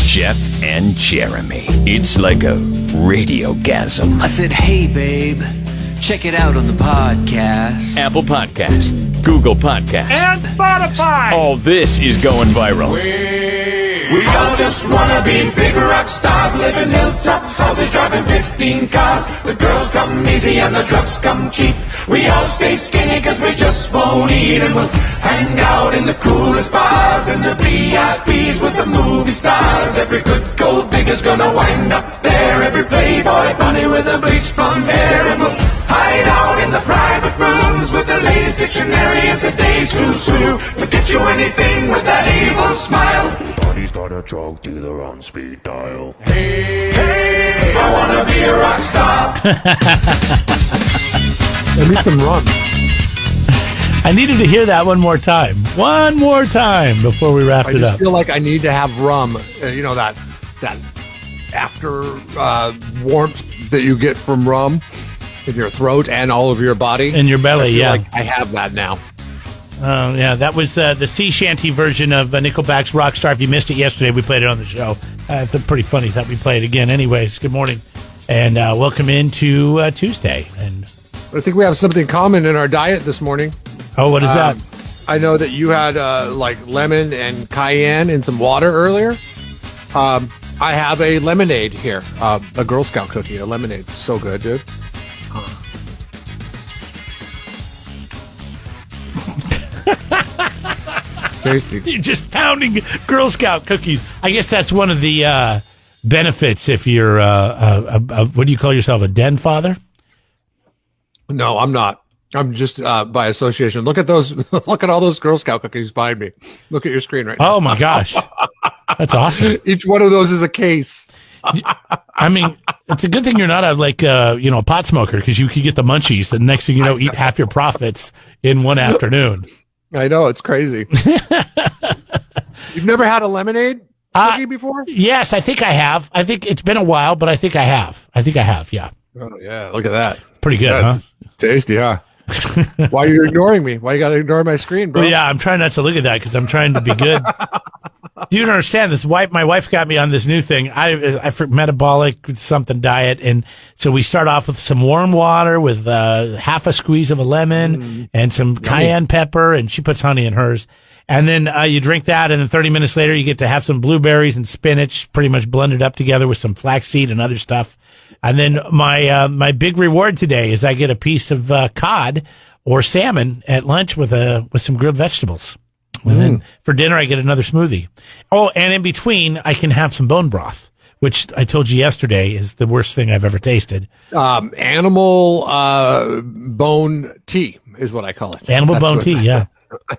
Jeff and Jeremy. It's like a radiogasm. I said, hey, babe, check it out on the podcast. Apple Podcast, Google Podcast, and Spotify. All this is going viral. We all just wanna be big rock stars, living hilltop houses, driving 15 cars. The girls come easy and the drugs come cheap. We all stay skinny cause we just won't eat, and we'll hang out in the coolest bars and the VIPs with the movie stars. Every good gold digger's gonna wind up there, every playboy bunny with a bleached blonde hair, and we'll hide out in the private rooms with the latest dictionary and today's who's who, to get you anything with that evil smile. He's got a drug dealer on speed dial. Hey, hey, I wanna be a rock star. I need some rum. I needed to hear that one more time. One more time before we wrap it up. I feel like I need to have rum. You know, that after warmth that you get from rum in your throat and all over your body. In your belly, yeah. Like I have that now. Yeah, that was the sea shanty version of Nickelback's Rockstar. If you missed it yesterday, we played it on the show. It's pretty funny that we play it again. Anyways, good morning, and welcome into Tuesday. And I think we have something common in our diet this morning. Oh, what is that? I know that you had like lemon and cayenne in some water earlier. I have a lemonade here, a Girl Scout cookie, a lemonade. So good, dude. Tasty. You're just pounding Girl Scout cookies. I guess that's one of the benefits if you're what do you call yourself, a den father? No, I'm not. I'm just by association. Look at those. Look at all those Girl Scout cookies behind me. Look at your screen right now. Oh my gosh, that's awesome. Each one of those is a case. I mean, it's a good thing you're not a pot smoker, because you could get the munchies, and next thing you know, eat half your profits in one afternoon. I know, it's crazy. You've never had a lemonade cookie before? Yes, I think I have. I think it's been a while, but I think I have. Yeah. Oh yeah, look at that. Pretty good, That's tasty, huh? Why are you ignoring me? Why you got to ignore my screen, bro? Well, yeah, I'm trying not to look at that because I'm trying to be good. You don't understand this. My wife got me on this new thing. I for metabolic something diet, and so we start off with some warm water with half a squeeze of a lemon and some cayenne pepper, and she puts honey in hers. And then you drink that, and then 30 minutes later, you get to have some blueberries and spinach, pretty much blended up together with some flaxseed and other stuff. And then my big reward today is I get a piece of cod or salmon at lunch with some grilled vegetables. And then for dinner, I get another smoothie. Oh, and in between, I can have some bone broth, which I told you yesterday is the worst thing I've ever tasted. Animal bone tea is what I call it. Animal bone tea, yeah.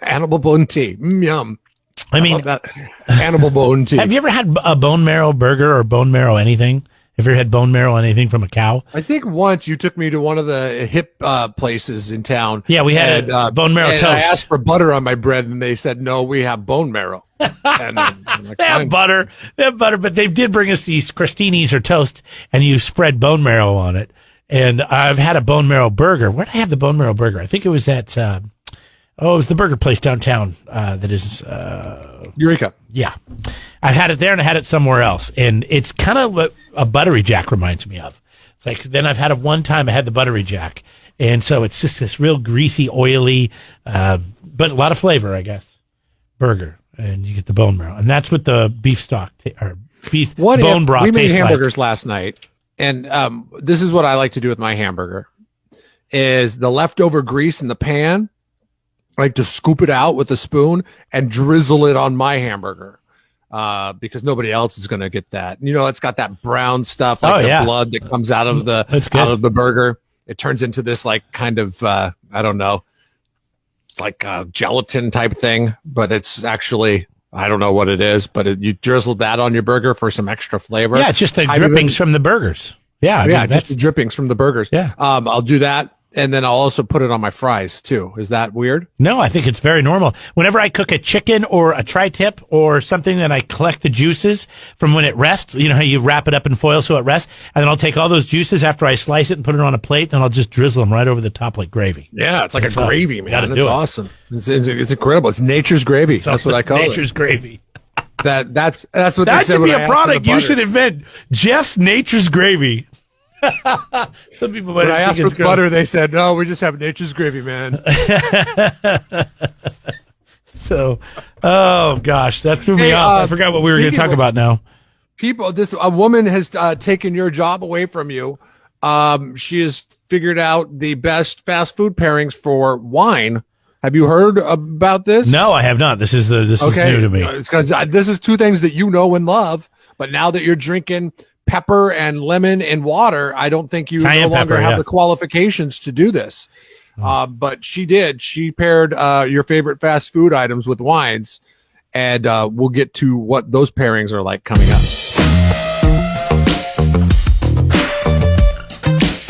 Animal bone tea. Yum. I mean, love that. Animal bone tea. Have you ever had a bone marrow burger or bone marrow anything? Have you ever had bone marrow anything from a cow? I think once you took me to one of the hip places in town. Yeah, we had bone marrow toast. I asked for butter on my bread, and they said, no, we have bone marrow. And I'm like, they have butter, but they did bring us these crostinis or toast, and you spread bone marrow on it. And I've had a bone marrow burger. Where did I have the bone marrow burger? I think it was at, it was the burger place downtown that is... Eureka. Yeah. I've had it there, and I had it somewhere else. And it's kind of what a Buttery Jack reminds me of. It's like, then I've had it one time, I had the Buttery Jack. And so it's just this real greasy, oily, but a lot of flavor, I guess, burger. And you get the bone marrow. And that's what the beef stock, or beef bone broth tastes like. We made hamburgers last night. And this is what I like to do with my hamburger, is the leftover grease in the pan, I like to scoop it out with a spoon and drizzle it on my hamburger. Because nobody else is going to get that. You know, it's got that brown stuff, like the blood that comes out of the burger. It turns into this like kind of, I don't know, like a gelatin type thing, but it's actually, I don't know what it is, but you drizzle that on your burger for some extra flavor. Yeah, it's just the drippings from the burgers. Yeah. Just the drippings from the burgers. Yeah. I'll do that. And then I'll also put it on my fries too. Is that weird? No, I think it's very normal. Whenever I cook a chicken or a tri-tip or something, that I collect the juices from when it rests. You know how you wrap it up in foil so it rests? And then I'll take all those juices after I slice it and put it on a plate, and I'll just drizzle them right over the top like gravy. Yeah, it's like a gravy, man. Gotta It's awesome. It's incredible. It's nature's gravy. That's what I call it. Nature's gravy. That's what That they said should when be I a asked for product the you butter. should invent. Jeff's Nature's Gravy. Some people might When I think asked for it's gross. butter, they said, "No, we just have Nature's Gravy, man." So, oh gosh, that threw me Hey, off. I forgot what we were going to speaking talk of- about now. A woman has taken your job away from you. She has figured out the best fast food pairings for wine. Have you heard about this? No, I have not. This is new to me. It's because this is two things that you know and love. But now that you're drinking pepper and lemon and water, I don't think you Cayenne no longer pepper, have yeah. the qualifications to do this. But she did. She paired your favorite fast food items with wines, and we'll get to what those pairings are like coming up.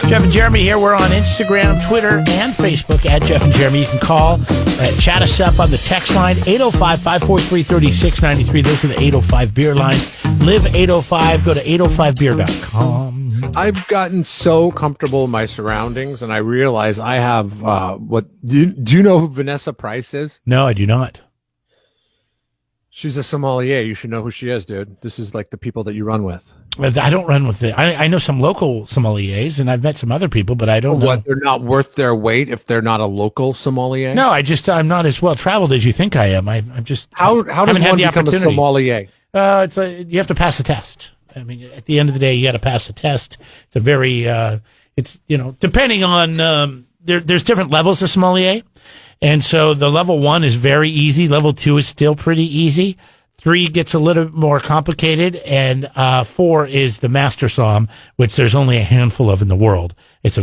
Jeff and Jeremy here. We're on Instagram, Twitter, and Facebook at Jeff and Jeremy. You can call, chat us up on the text line, 805-543-3693. Those are the 805 beer lines. Live 805. Go to 805beer.com. I've gotten so comfortable in my surroundings, and I realize I have do you know who Vanessa Price is? No, I do not. She's a sommelier. You should know who she is, dude. This is like the people that you run with. I don't run with it. I know some local sommeliers, and I've met some other people, but I don't know. What, they're not worth their weight if they're not a local sommelier? No, I'm not as well traveled as you think I am. I'm just How does haven't had one the become a opportunity. sommelier? You have to pass a test. I mean, at the end of the day, you got to pass a test. It's a very, depending on, there's different levels of sommelier. And so the level 1 is very easy. Level 2 is still pretty easy. 3 gets a little more complicated. And 4 is the master somm, which there's only a handful of in the world. It's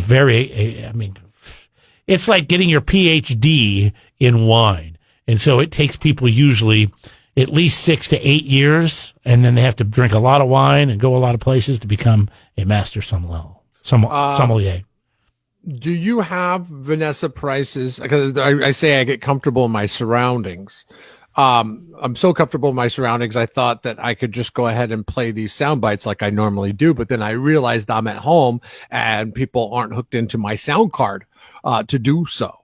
it's like getting your PhD in wine. And so it takes people usually at least 6 to 8 years, and then they have to drink a lot of wine and go a lot of places to become a master sommelier. Do you have Vanessa Price's? Because I say I get comfortable in my surroundings. I'm so comfortable in my surroundings, I thought that I could just go ahead and play these sound bites like I normally do. But then I realized I'm at home and people aren't hooked into my sound card to do so.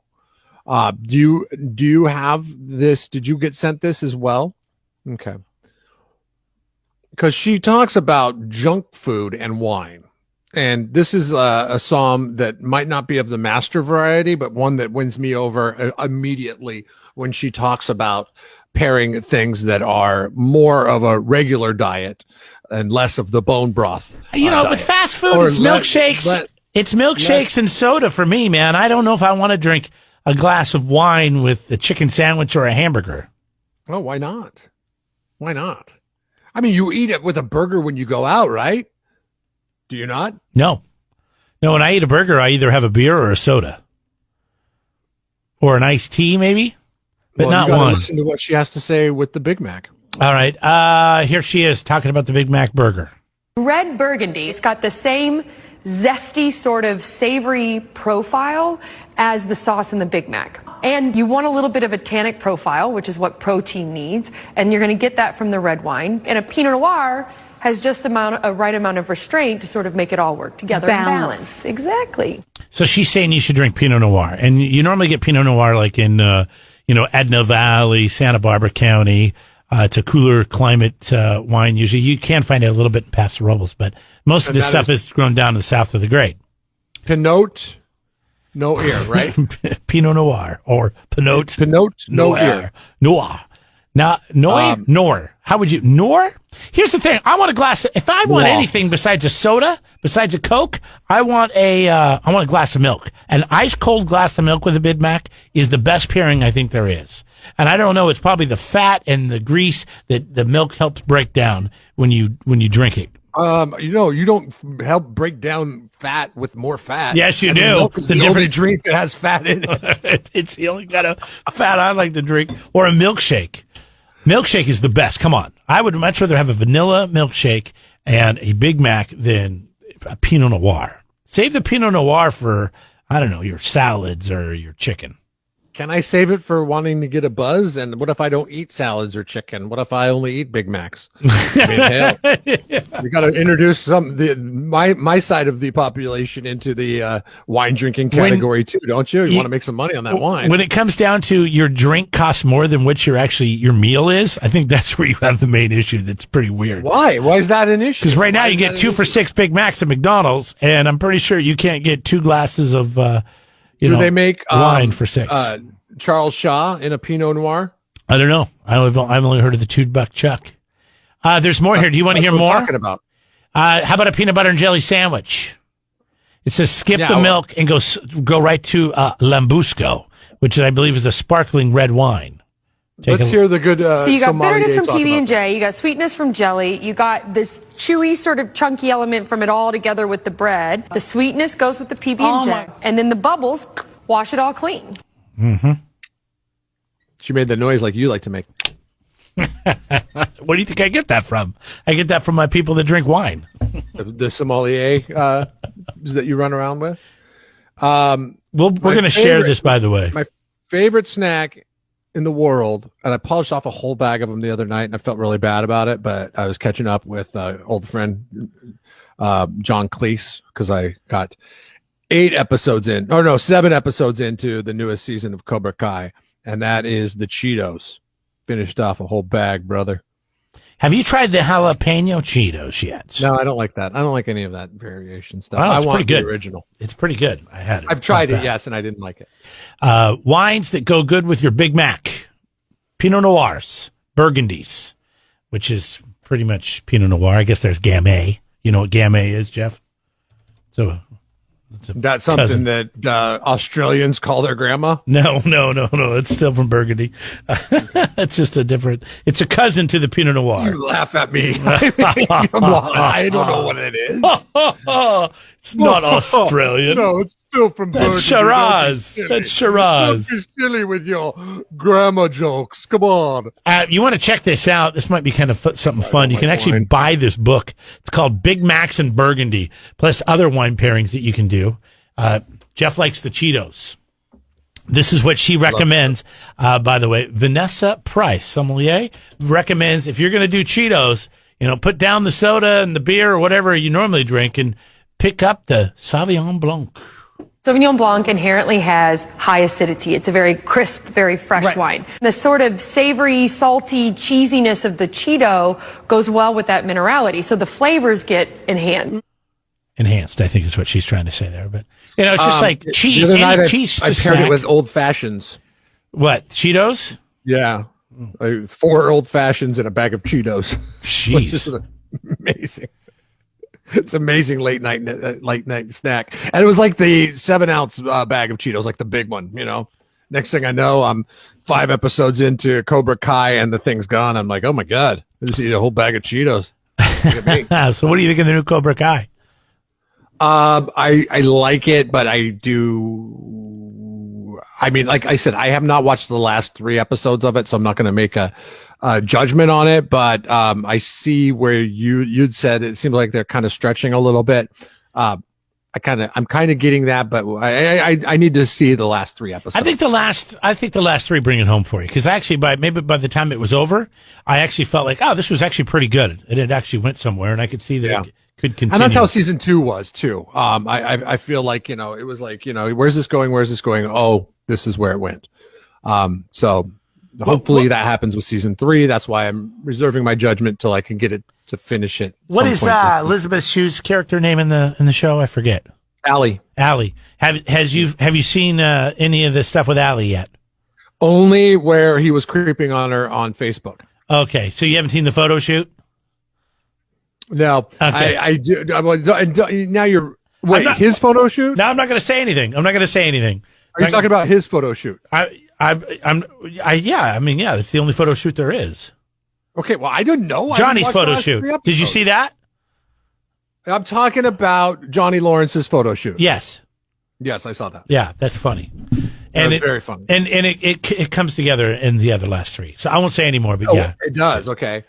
Do you have this? Did you get sent this as well? Okay. Because she talks about junk food and wine. And this is a psalm that might not be of the master variety, but one that wins me over immediately when she talks about pairing things that are more of a regular diet and less of the bone broth. With fast food, it's milkshakes. It's milkshakes and soda for me, man. I don't know if I want to drink a glass of wine with a chicken sandwich or a hamburger. Oh, why not? Why not? I mean, you eat it with a burger when you go out, right? Do you not? No, when I eat a burger, I either have a beer or a soda. Or an iced tea, maybe? But Well, not you gotta one. Listen to what she has to say with the Big Mac. All right. Here she is talking about the Big Mac burger. Red Burgundy, it's got the same zesty sort of savory profile as the sauce in the Big Mac. And you want a little bit of a tannic profile, which is what protein needs, and you're going to get that from the red wine. And a Pinot Noir has just a right amount of restraint to sort of make it all work together. Balance. Exactly. So she's saying you should drink Pinot Noir. And you normally get Pinot Noir like in, Edna Valley, Santa Barbara County. It's a cooler climate wine usually. You can find it a little bit in Paso Robles, but most of this stuff is grown down to the south of the Great. Pinot, no ear, right? Pinot Noir or Pinot no ear. Noir. Now, Nor. How would you? Nor? Here's the thing. I want a glass. If I want anything besides a soda, besides a Coke, I want a glass of milk. An ice cold glass of milk with a Big Mac is the best pairing I think there is. And I don't know. It's probably the fat and the grease that the milk helps break down when you drink it. You don't help break down fat with more fat. Yes, you And do. Milk is the only drink that has fat in it. It's the only kind of fat I like to drink. Or a milkshake. Milkshake is the best. Come on. I would much rather have a vanilla milkshake and a Big Mac than a Pinot Noir. Save the Pinot Noir for, I don't know, your salads or your chicken. can I save it for wanting to get a buzz? And what if I don't eat salads or chicken? What if I only eat Big Macs? I mean, hell, we got to introduce my side of the population into the wine drinking category too, don't you? You want to make some money on that wine. When it comes down to your drink costs more than what your meal is, I think that's where you have the main issue. That's pretty weird. Why? Why is that an issue? Because right now you get 2 for $6 Big Macs at McDonald's, and I'm pretty sure you can't get 2 glasses of they make wine for $6? Charles Shaw in a Pinot Noir? I don't know. I've only heard of the $2 Chuck. There's more here. Do you want to hear more? Talking about. How about a peanut butter and jelly sandwich? It says skip the milk and go right to Lambrusco, which I believe is a sparkling red wine. Let's hear the good. So you got bitterness from PB&J, you got sweetness from jelly, you got this chewy sort of chunky element from it all together with the bread. The sweetness goes with the PB&J, and then the bubbles wash it all clean. Mm-hmm. She made the noise like you like to make. Where do you think I get that from? I get that from my people that drink wine. The sommelier that you run around with. We're going to share this, by the way. My favorite snack in the world, and I polished off a whole bag of them the other night, and I felt really bad about it, but I was catching up with old friend John Cleese, because I got 7 episodes into the newest season of Cobra Kai, and that is the Cheetos. Finished off a whole bag, brother. Have you tried the jalapeno Cheetos yet? No, I don't like that. I don't like any of that variation stuff. Oh, I want pretty good. The original. It's pretty good. I had it. I've tried it, yes, and I didn't like it. Wines that go good with your Big Mac. Pinot Noirs, Burgundies, which is pretty much Pinot Noir. I guess there's Gamay. You know what Gamay is, Jeff? So that's something cousin. that Australians call their grandma? No. It's still from Burgundy. It's just it's a cousin to the Pinot Noir. You laugh at me. Come on. I don't know what it is. It's not Australian. No, it's still from Burgundy. That's Shiraz. That's Shiraz. Don't be silly with your grandma jokes. Come on. You want to check this out? This might be kind of something fun. You can actually buy this book. It's called Big Macs and Burgundy, plus other wine pairings that you can do. Jeff likes the Cheetos. This is what she recommends. By the way, Vanessa Price, sommelier, recommends if you're going to do Cheetos, put down the soda and the beer or whatever you normally drink and pick up the Sauvignon Blanc. Sauvignon Blanc inherently has high acidity. It's a very crisp, very fresh wine. The sort of savory, salty cheesiness of the Cheeto goes well with that minerality, so the flavors get enhanced. I think is what she's trying to say there. But, it's just like cheese. The other night cheese I paired it with Old Fashions. What, Cheetos? Yeah. 4 Old Fashions and a bag of Cheetos. Jeez. Amazing. It's amazing late night snack. And it was like the 7-ounce bag of Cheetos, like the big one, Next thing I know, I'm 5 episodes into Cobra Kai and the thing's gone. I'm like, oh my God, I just eat a whole bag of Cheetos. So what do you think of the new Cobra Kai? I like it, but I mean, like I said, I have not watched the last 3 episodes of it, so I'm not going to make a judgment on it, but I see where you'd said it seems like they're kind of stretching a little bit. I'm kind of getting that, but I need to see the last 3 episodes. I think the last 3 bring it home for you, because actually by the time it was over, I actually felt like, oh, this was actually pretty good. It actually went somewhere, and I could see that it could continue. And that's how season 2 was too. I feel like it was like where's this going? Where's this going? Oh, this is where it went. So. Hopefully that happens with season 3. That's why I'm reserving my judgment till I can get it to finish it. What is Elizabeth Shue's character name in the show? I forget. Allie. Have you seen any of the stuff with Allie yet? Only where he was creeping on her on Facebook. Okay, so you haven't seen the photo shoot? No, okay. I do. Now you're his photo shoot? No, I'm not going to say anything. Are you talking about his photo shoot? Yeah, it's the only photo shoot there is. Okay, well, I didn't know. Johnny's photo shoot. Did you see that? I'm talking about Johnny Lawrence's photo shoot. Yes, I saw that. Yeah, that's funny. And it's very funny. And it comes together in the other last 3. So I won't say any more, but yeah. It does, okay.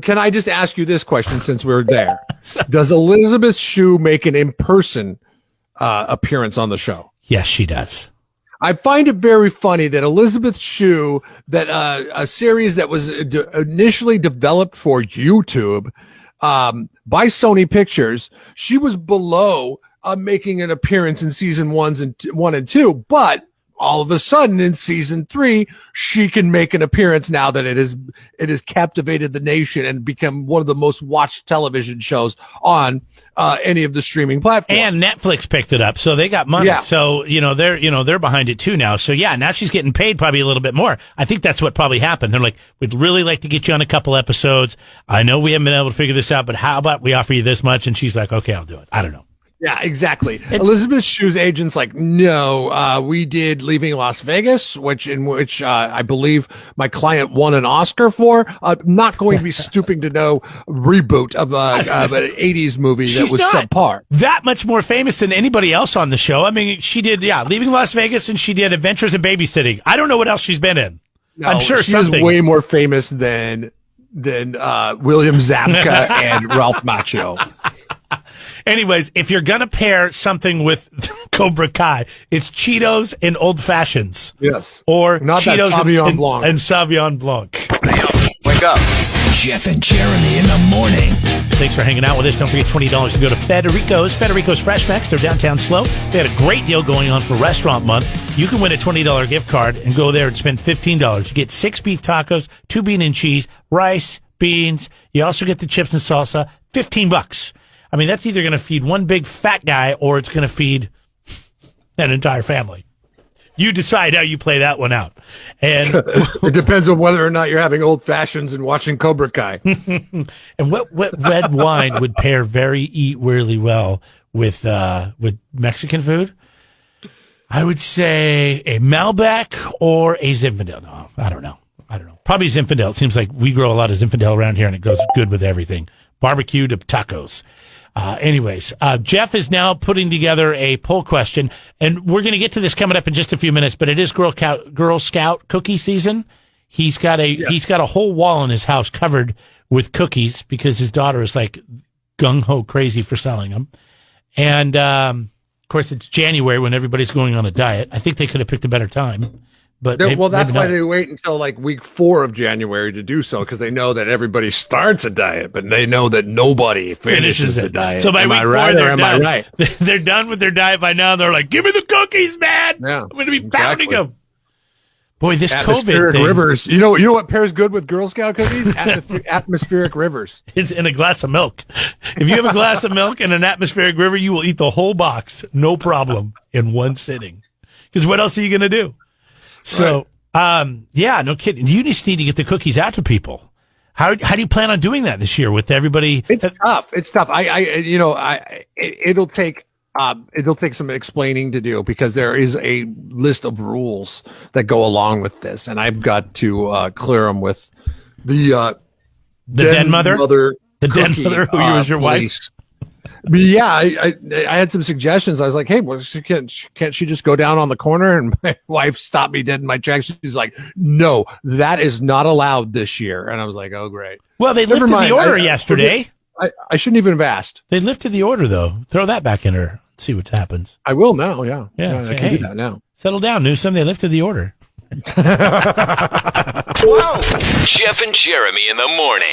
Can I just ask you this question since we're there? Does Elizabeth Shue make an in-person appearance on the show? Yes, she does. I find it very funny that Elizabeth Shue, that a series that was initially developed for YouTube by Sony Pictures, she was below making an appearance in season 1 and 2, but all of a sudden in season 3, she can make an appearance now that it has captivated the nation and become one of the most watched television shows on any of the streaming platforms. And Netflix picked it up, so they got money. Yeah. So they're behind it too now. So yeah, now she's getting paid probably a little bit more. I think that's what probably happened. They're like, we'd really like to get you on a couple episodes. I know we haven't been able to figure this out, but how about we offer you this much? And she's like, okay, I'll do it. I don't know. Yeah, exactly. Elizabeth Shue's agent's like, no, we did Leaving Las Vegas, which I believe my client won an Oscar for. Not going to be stooping to no reboot of an 80s movie that was subpar. That much more famous than anybody else on the show. I mean, she did, Leaving Las Vegas, and she did Adventures in Babysitting. I don't know what else she's been in. No, I'm sure she's way more famous than William Zabka and Ralph Macchio. Anyways, if you're going to pair something with Cobra Kai, it's Cheetos and Old Fashions. Yes. Or not Cheetos Sauvignon Blanc. and Sauvignon Blanc. Wake up. Jeff and Jeremy in the morning. Thanks for hanging out with us. Don't forget $20 to go to Federico's Fresh Max. They're downtown Slow. They had a great deal going on for Restaurant Month. You can win a $20 gift card and go there and spend $15. You get 6 beef tacos, 2 bean and cheese, rice, beans. You also get the chips and salsa. $15. I mean, that's either going to feed one big fat guy or it's going to feed an entire family. You decide how you play that one out. And it depends on whether or not you're having old fashions and watching Cobra Kai. And what red wine would pair really well with Mexican food? I would say a Malbec or a Zinfandel. No, I don't know. Probably Zinfandel. It seems like we grow a lot of Zinfandel around here, and it goes good with everything. Barbecue to tacos. Anyways, Jeff is now putting together a poll question, and we're going to get to this coming up in just a few minutes, but it is Girl Scout cookie season. He's got a whole wall in his house covered with cookies because his daughter is like gung-ho crazy for selling them. And, of course, it's January when everybody's going on a diet. I think they could have picked a better time. But that's why they wait until like week 4 of January to do so, because they know that everybody starts a diet, but they know that nobody finishes the diet. So by am week I 4, right they're or am done. I right? They're done with their diet by now. They're like, give me the cookies, man. Yeah, I'm going to be pounding them. Boy, this atmospheric COVID thing. Rivers. You know what pairs good with Girl Scout cookies? Atmospheric rivers. It's in a glass of milk. If you have a glass of milk and an atmospheric river, you will eat the whole box, no problem, in one sitting. Because what else are you going to do? So. Right. No kidding. You just need to get the cookies out to people. How do you plan on doing that this year with everybody? It's tough. It'll take some explaining to do, because there is a list of rules that go along with this, and I've got to clear them with the den mother, the den mother who was your police. wife. But yeah, I had some suggestions. I was like, hey, well, can't she just go down on the corner? And my wife stopped me dead in my tracks. She's like, no, that is not allowed this year. And I was like, oh, great. Well, they lifted the order yesterday. I shouldn't even have asked. They lifted the order, though. Throw that back in her. See what happens. I will now, yeah. Yeah, I can do that now. Settle down, Newsom. They lifted the order. Whoa! Jeff and Jeremy in the morning.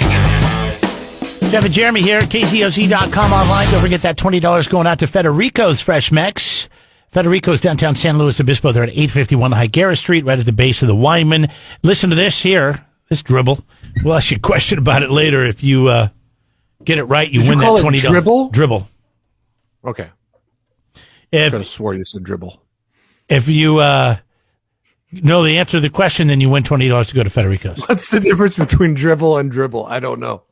Jeff and Jeremy here at KZOZ.com online. Don't forget that $20 going out to Federico's Fresh Mex. Federico's downtown San Luis Obispo. They're at 851 Higuera Street, right at the base of the Wyman. Listen to this here, this dribble. We'll ask you a question about it later. If you get it right, you win that $20. Dribble? Dribble. Okay. I could have swore you said dribble. If you know the answer to the question, then you win $20 to go to Federico's. What's the difference between dribble and dribble? I don't know.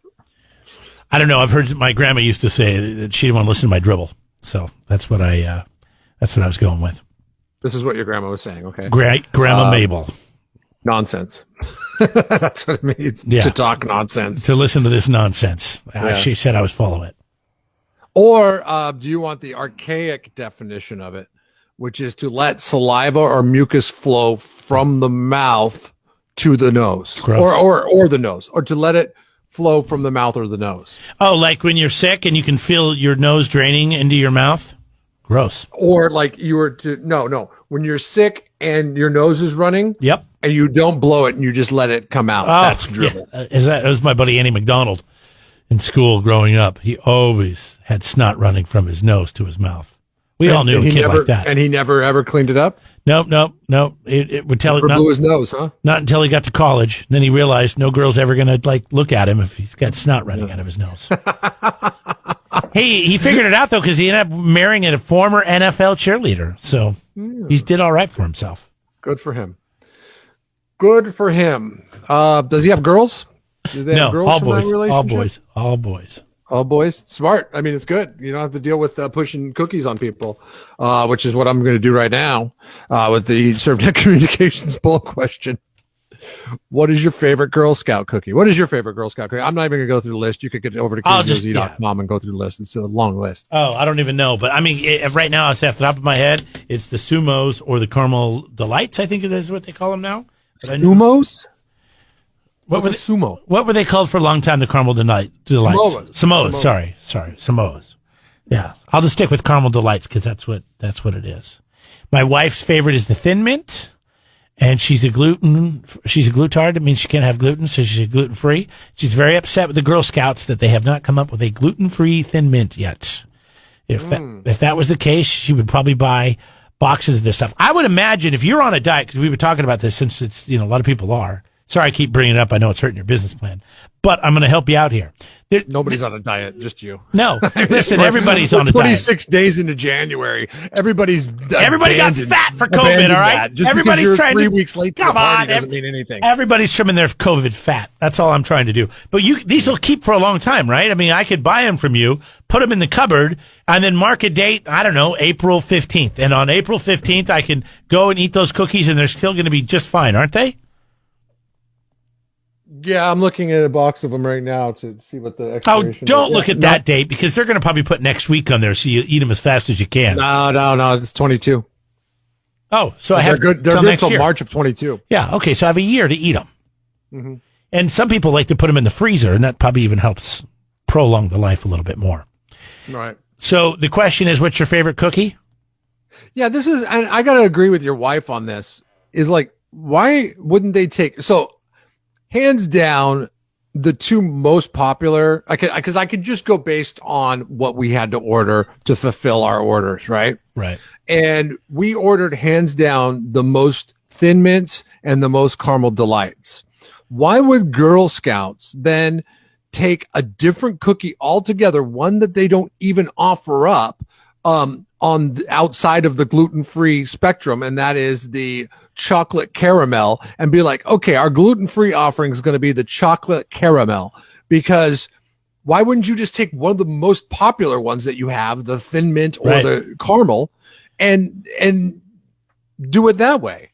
I don't know. I've heard my grandma used to say that she didn't want to listen to my dribble. So that's what I was going with. This is what your grandma was saying. Okay. Grandma Mabel. Nonsense. That's what it means to talk nonsense. To listen to this nonsense. She said I was full of it. Or do you want the archaic definition of it, which is to let saliva or mucus flow from the mouth to the nose, or the nose, or to let it flow from the mouth or the nose? Oh, like when you're sick and you can feel your nose draining into your mouth? Gross. Or like you were to no. When you're sick and your nose is running, Yep. and you don't blow it and you just let it come out. That's dribble. Yeah. That was my buddy Andy McDonald in school growing up. He always had snot running from his nose to his mouth. We all knew a kid like that. And he never ever cleaned it up? Nope. It would tell it Never blew his nose, huh? not until he got to college. Then he realized no girl's ever going to like look at him if he's got snot running out of his nose. Hey, he figured it out though, because he ended up marrying a former NFL cheerleader. So he's did all right for himself. Good for him. Good for him. Does he have girls? Do they have girls all from that boys. relationship? All boys. All boys. Smart. I mean, it's good. You don't have to deal with pushing cookies on people, which is what I'm going to do right now with the ServNet Communications poll question. What is your favorite Girl Scout cookie? What is your favorite Girl Scout cookie? I'm not even going to go through the list. You could get over to KZZ.com and go through the list. It's a long list. Oh, I don't even know. But I mean, right now, it's off the top of my head. It's the Sumos or the Caramel Delights, I think is what they call them now. Sumos? What were sumo? What were they called for a long time? The Caramel Delights. Samoas. Sorry. Samoas. Yeah, I'll just stick with Caramel Delights because that's what it is. My wife's favorite is the Thin Mint, and she's a glutard. It means she can't have gluten, so she's gluten free. She's very upset with the Girl Scouts that they have not come up with a gluten free Thin Mint yet. If that was the case, she would probably buy boxes of this stuff. I would imagine if you're on a diet, because we've been talking about this since it's a lot of people are. Sorry, I keep bringing it up. I know it's hurting your business plan, but I'm going to help you out here. Nobody's on a diet, just you. No, listen, everybody's on a diet. 26 days into January, everybody got fat for COVID. All right, just everybody's you're trying 3 weeks late. Come on, doesn't mean anything. Everybody's trimming their COVID fat. That's all I'm trying to do. But these will keep for a long time, right? I mean, I could buy them from you, put them in the cupboard, and then mark a date. I don't know, April 15th, and on April 15th, I can go and eat those cookies, and they're still going to be just fine, aren't they? Yeah, I'm looking at a box of them right now to see what the expiration. Oh, don't look at that date because they're going to probably put next week on there, so you eat them as fast as you can. No, it's 22. Oh, so I have good. They're till good next till year. March of 22. Yeah, okay, so I have a year to eat them. Mm-hmm. And some people like to put them in the freezer, and that probably even helps prolong the life a little bit more. Right. So the question is, what's your favorite cookie? Yeah, and I got to agree with your wife on this. Is like, why wouldn't they take so? Hands down, the two most popular, because I could just go based on what we had to order to fulfill our orders, right? Right. And we ordered hands down the most Thin Mints and the most Caramel Delights. Why would Girl Scouts then take a different cookie altogether, one that they don't even offer up outside of the gluten-free spectrum, and that is the chocolate caramel, and be like, okay, our gluten-free offering is going to be the chocolate caramel? Because why wouldn't you just take one of the most popular ones that you have, the Thin Mint or the caramel, and do it that way?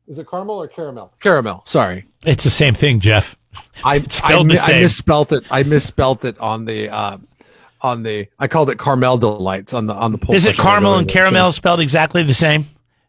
Is it caramel or caramel? Caramel. Sorry, it's the same thing, Jeff. I misspelt it. I misspelt it on the. I called it Caramel Delights on the poll. Is it caramel and caramel spelled exactly the same?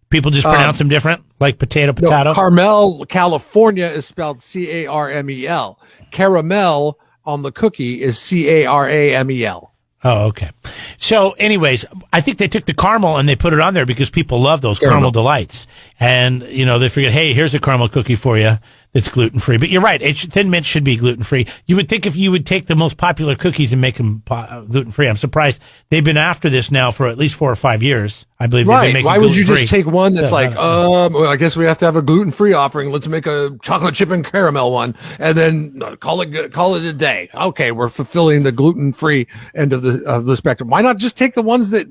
People just pronounce them different, like potato. No, Carmel, California is spelled Carmel. Caramel on the cookie is Caramel. Oh, okay. So anyways, I think they took the caramel and they put it on there because people love those caramel delights. And, they figured, hey, here's a caramel cookie for you that's gluten-free. But you're right. Thin Mint should be gluten-free. You would think if you would take the most popular cookies and make them gluten-free. I'm surprised they've been after this now for at least 4 or 5 years. I believe they've been making Why would you just take one that's well, I guess we have to have a gluten-free offering. Let's make a chocolate chip and caramel one and then call it a day. Okay, we're fulfilling the gluten-free end of the spectrum. Why not just take the ones that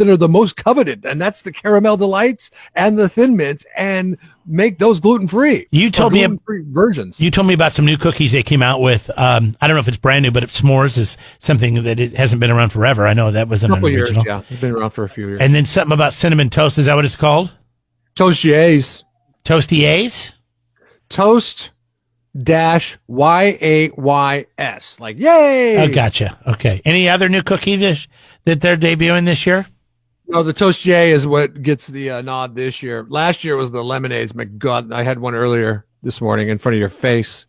are the most coveted, and that's the Caramel Delights and the Thin Mints, and make those gluten-free? You told me versions. You told me about some new cookies they came out with. I don't know if it's brand new, but s'mores is something that it hasn't been around forever. I know that was an original. Years, yeah, it's been around for a few years. And then something about cinnamon toast. Is that what it's called? Toastiers. Toastiers? Toast -YAYS. Like, yay! Oh, gotcha. Okay. Any other new cookie that they're debuting this year? No, the Toastier is what gets the nod this year. Last year was the lemonades. My God, I had one earlier this morning in front of your face.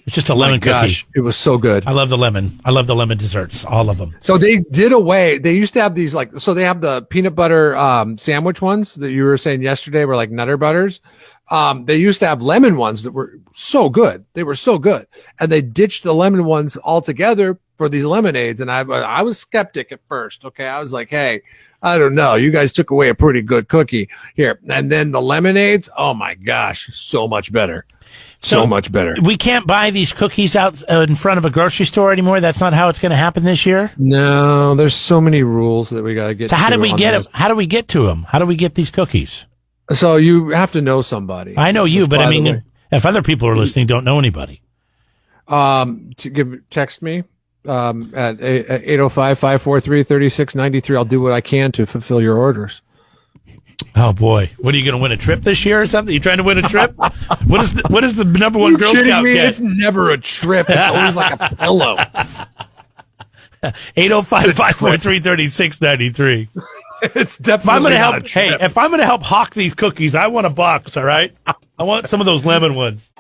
It's just a lemon cookie. Gosh, it was so good. I love the lemon. I love the lemon desserts, all of them. So they used to have these they have the peanut butter sandwich ones that you were saying yesterday were like Nutter Butters. They used to have lemon ones that were so good. They were so good. And they ditched the lemon ones altogether for these lemonades. And I was skeptic at first. Okay. I was like, hey, I don't know. You guys took away a pretty good cookie here. And then the lemonades, oh my gosh, so much better. So much better. We can't buy these cookies out in front of a grocery store anymore. That's not how it's going to happen this year. No, there's so many rules that we got to get. So how did we get them? How do we get to them? How do we get these cookies? So you have to know somebody. I know you, but I mean, if other people are listening, don't know anybody. Text me at 805-543-3693. I'll do what I can to fulfill your orders. Oh boy, what are you going to win a trip this year or something? You trying to win a trip? What is the number one Girl Scout get? It's never a trip. It's always like a pillow. 805-543-3693. It's definitely if I'm going to help hawk these cookies, I want a box. All right, I want some of those lemon ones.